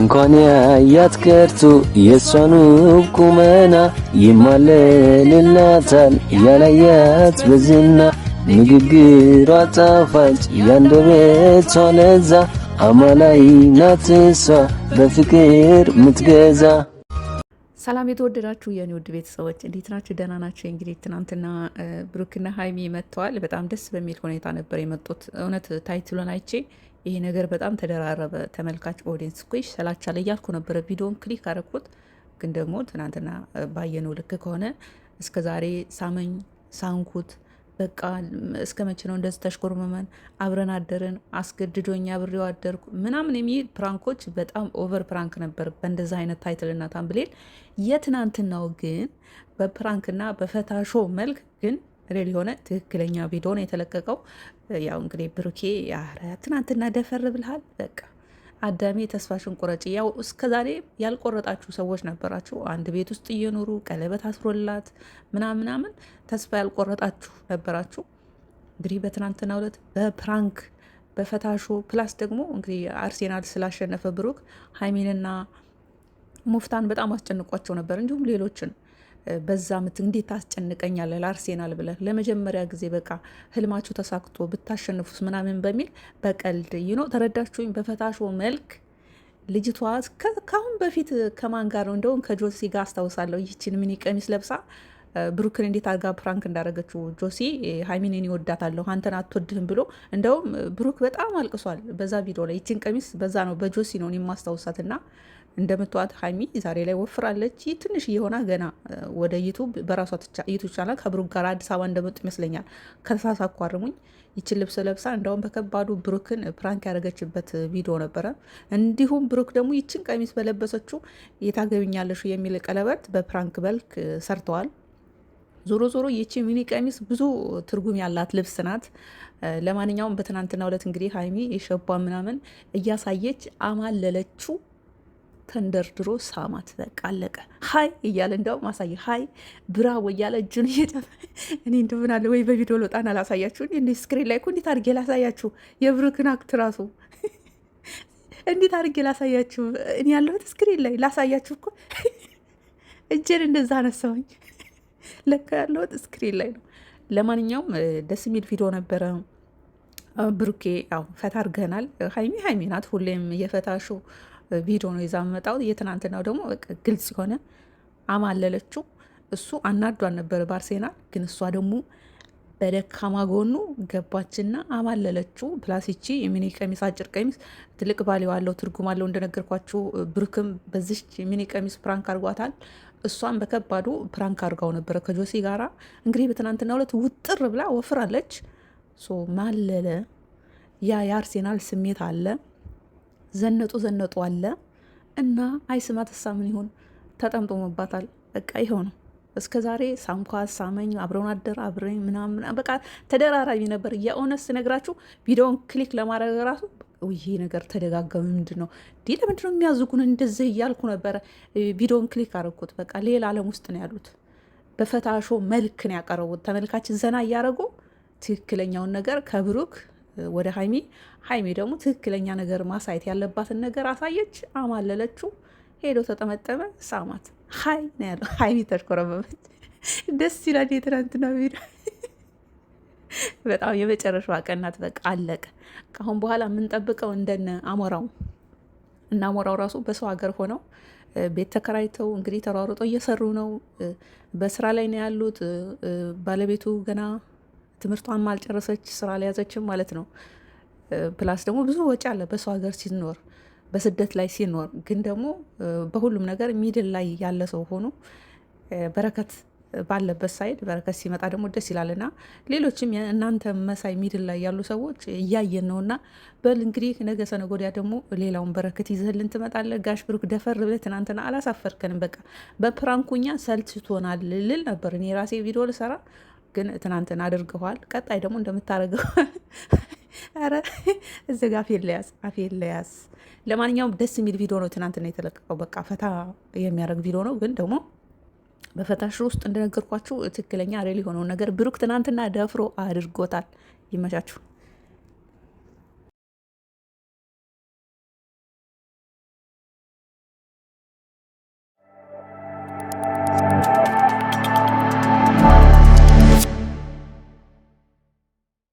እንኳን ያያት ቀርቶ የሷን ቁመና ይማለልላታል ያላያት በዝና ንግግሯ ጣፋጭ ያንደበቷ ለዛ አማላይ ናት እሷ በፍቅር ምትገዛ። ሰላም የተወደዳችሁ የኔ ውድ ቤተሰቦች እንዴት ናችሁ? ደህና ናችሁ? እንግዲህ ትናንትና ብሩክና ሀይሚ መጥተዋል። በጣም ደስ በሚል ሁኔታ ነበር የመጡት። እውነት ታይትሉን አይቼ ይሄ ነገር በጣም ተደራረበ፣ ተመልካች ኦዲየንስ እኮ ይሰላቻል እያልኩ ነበረ። ቪዲዮን ክሊክ አረኩት፣ ግን ደግሞ ትናንትና ባየነው ልክ ከሆነ እስከ ዛሬ ሳመኝ ሳንኩት፣ በቃ እስከ መቼ ነው እንደዚህ ተሽኮርመመን፣ አብረን አደርን፣ አስገድዶኛ አብሬው አደርኩ ምናምን የሚል ፕራንኮች በጣም ኦቨር ፕራንክ ነበር በእንደዚህ አይነት ታይትልና ታምብሌል። የትናንትናው ግን በፕራንክና በፈታሾ መልክ ግን ሬል የሆነ ትክክለኛ ቪዲዮ ነው የተለቀቀው። ያው እንግዲህ ብሩኬ ያረ ትናንትና ደፈር ብልሃል፣ በቃ አዳሜ ተስፋሽን ቁረጭ። ያው እስከዛሬ ያልቆረጣችሁ ሰዎች ነበራችሁ፣ አንድ ቤት ውስጥ እየኖሩ ቀለበት አስሮላት ምናምን ተስፋ ያልቆረጣችሁ ነበራችሁ። እንግዲህ በትናንትና ዕለት በፕራንክ በፈታሾ ፕላስ ደግሞ እንግዲህ አርሴናል ስላሸነፈ ብሩክ ሀይሚንና ሙፍታን በጣም አስጨንቋቸው ነበር፣ እንዲሁም ሌሎችን በዛ ምት እንዴት ታስጨንቀኛለህ ለአርሴናል ብለህ ለመጀመሪያ ጊዜ በቃ ህልማችሁ ተሳክቶ ብታሸንፉስ ምናምን በሚል በቀልድ ይኖ ተረዳችሁኝ። በፈታሾ መልክ ልጅቷ ካሁን በፊት ከማን ጋር ነው እንደውም ከጆሲ ጋር አስታውሳለሁ። ይችን ሚኒ ቀሚስ ለብሳ ብሩክን እንዴት አድርጋ ፕራንክ እንዳደረገችው ጆሲ ሀይሚንን ይወዳታለሁ አንተን አትወድህም ብሎ እንደውም ብሩክ በጣም አልቅሷል በዛ ቪዲዮ ላይ። ይችን ቀሚስ በዛ ነው በጆሲ ነው የማስታውሳትና እንደምትዋት ሀይሚ ዛሬ ላይ ወፍራለች። ትንሽ እየሆና ገና ወደ ዩቱብ በራሷ ዩቱብ ቻናል ከብሩክ ጋር አዲስ አበባ እንደመጡ ይመስለኛል። ከተሳሳኩ አርሙኝ። ይችን ልብስ ለብሳ እንደውም በከባዱ ብሩክን ፕራንክ ያደረገችበት ቪዲዮ ነበረ። እንዲሁም ብሩክ ደግሞ ይችን ቀሚስ በለበሰችው የታገቢኛለሽ የሚል ቀለበት በፕራንክ መልክ ሰርተዋል። ዞሮ ዞሮ ይቺ ሚኒ ቀሚስ ብዙ ትርጉም ያላት ልብስ ናት። ለማንኛውም በትናንትናው ዕለት እንግዲህ ሀይሚ የሸቧ ምናምን እያሳየች አማለለችው። ተንደርድሮ ሳማት። በቃ አለቀ። ሀይ እያለ እንደውም አሳየ ሀይ ብራቮ እያለ እጁን እየጨፈ እኔ እንደምናለ ወይ በቪዲዮ ለውጣና ላሳያችሁ። እንዲ ስክሪን ላይ እኮ እንዴት አድርጌ ላሳያችሁ? የብሩክን አክት ራሱ እንዴት አድርጌ ላሳያችሁ? እኔ ያለሁት ስክሪን ላይ ላሳያችሁ እኮ እጄን እንደዛ አነሳውኝ። ለካ ያለሁት ስክሪን ላይ ነው። ለማንኛውም ደስ የሚል ቪዲዮ ነበረ። ብሩኬ ያው ፈታ አድርገናል። ሀይሚ ናት ሁሌም የፈታሹ ቪዲዮ ነው ይዛ መጣው። የትናንትናው ደግሞ ግልጽ የሆነ አማለለችው። እሱ አናዷን ነበር በአርሴናል፣ ግን እሷ ደግሞ በደካማ ጎኑ ገባችና አማለለችው። ፕላሲቺ የሚኒ ቀሚስ አጭር ቀሚስ ትልቅ ቫልዩ አለው፣ ትርጉም አለው እንደነገርኳችሁ። ብሩክም በዚች ሚኒ ቀሚስ ፕራንክ አድርጓታል። እሷን በከባዱ ፕራንክ አድርጋው ነበረ ከጆሲ ጋራ። እንግዲህ በትናንትናው ዕለት ውጥር ብላ ወፍራለች። ማለለ ያ የአርሴናል ስሜት አለ፣ ዘነጡ አለ እና አይስማ ተሳ ምን ይሆን ተጠምጦመባታል። በቃ ይኸው ነው። እስከ ዛሬ ሳምኳ ሳመኝ አብረውን አደር አብረኝ ምናምን በቃ ተደራራቢ ነበር። የእውነት ስነግራችሁ ቪዲዮውን ክሊክ ለማድረግ ራሱ ይሄ ነገር ተደጋገመ። ምንድን ነው ለምንድን ነው የሚያዝጉን እንደዚህ እያልኩ ነበረ። ቪዲዮውን ክሊክ አደረኩት። በቃ ሌላ ዓለም ውስጥ ነው ያሉት። በፈታሾ መልክ ነው ያቀረቡት። ተመልካችን ዘና እያደረጉ ትክክለኛውን ነገር ከብሩክ ወደ ሀይሚ ደግሞ ትክክለኛ ነገር ማሳየት ያለባትን ነገር አሳየች። አማለለችው። ሄዶ ተጠመጠመ፣ ሳማት። ሀይ ነው ያለው። ሀይሚ ተሽኮረመመች። ደስ ይላል። የትናንትና ቪዲዮ በጣም የመጨረሻዋ ቀናት። በቃ አለቀ። ከአሁን በኋላ የምንጠብቀው እንደነ አሞራው እና አሞራው ራሱ በሰው ሀገር ሆነው ቤት ተከራይተው እንግዲህ ተሯሩጠው እየሰሩ ነው። በስራ ላይ ነው ያሉት። ባለቤቱ ገና ትምህርቷን አልጨረሰች፣ ስራ አልያዘችም ማለት ነው። ፕላስ ደግሞ ብዙ ወጪ አለ በሰው ሀገር ሲኖር፣ በስደት ላይ ሲኖር። ግን ደግሞ በሁሉም ነገር ሚድል ላይ ያለ ሰው ሆኖ በረከት ባለበት ሳይድ በረከት ሲመጣ ደግሞ ደስ ይላልና ሌሎችም እናንተ መሳይ ሚድል ላይ ያሉ ሰዎች እያየን ነውና፣ በል እንግዲህ ነገ ሰነገ ወዲያ ደግሞ ሌላውን በረከት ይዘህልን ትመጣለህ። ጋሽ ብሩክ ደፈር ብለህ ትናንትና አላሳፈርከንም። በቃ በፕራንኩኛ ሰልችቶናል ልል ነበር እኔ ራሴ ቪዲዮ ልሰራ፣ ግን ትናንትና አድርገዋል። ቀጣይ ደግሞ እንደምታደርገው ኧረ እዚ ጋ አፌን ለያዝ። ለማንኛውም ደስ የሚል ቪዲዮ ነው ትናንትና የተለቀቀው። በቃ ፈታ የሚያደርግ ቪዲዮ ነው፣ ግን ደግሞ በፈታሽ ውስጥ እንደነገርኳችሁ ትክክለኛ ሬል የሆነውን ነገር ብሩክ ትናንትና ደፍሮ አድርጎታል። ይመቻችሁ።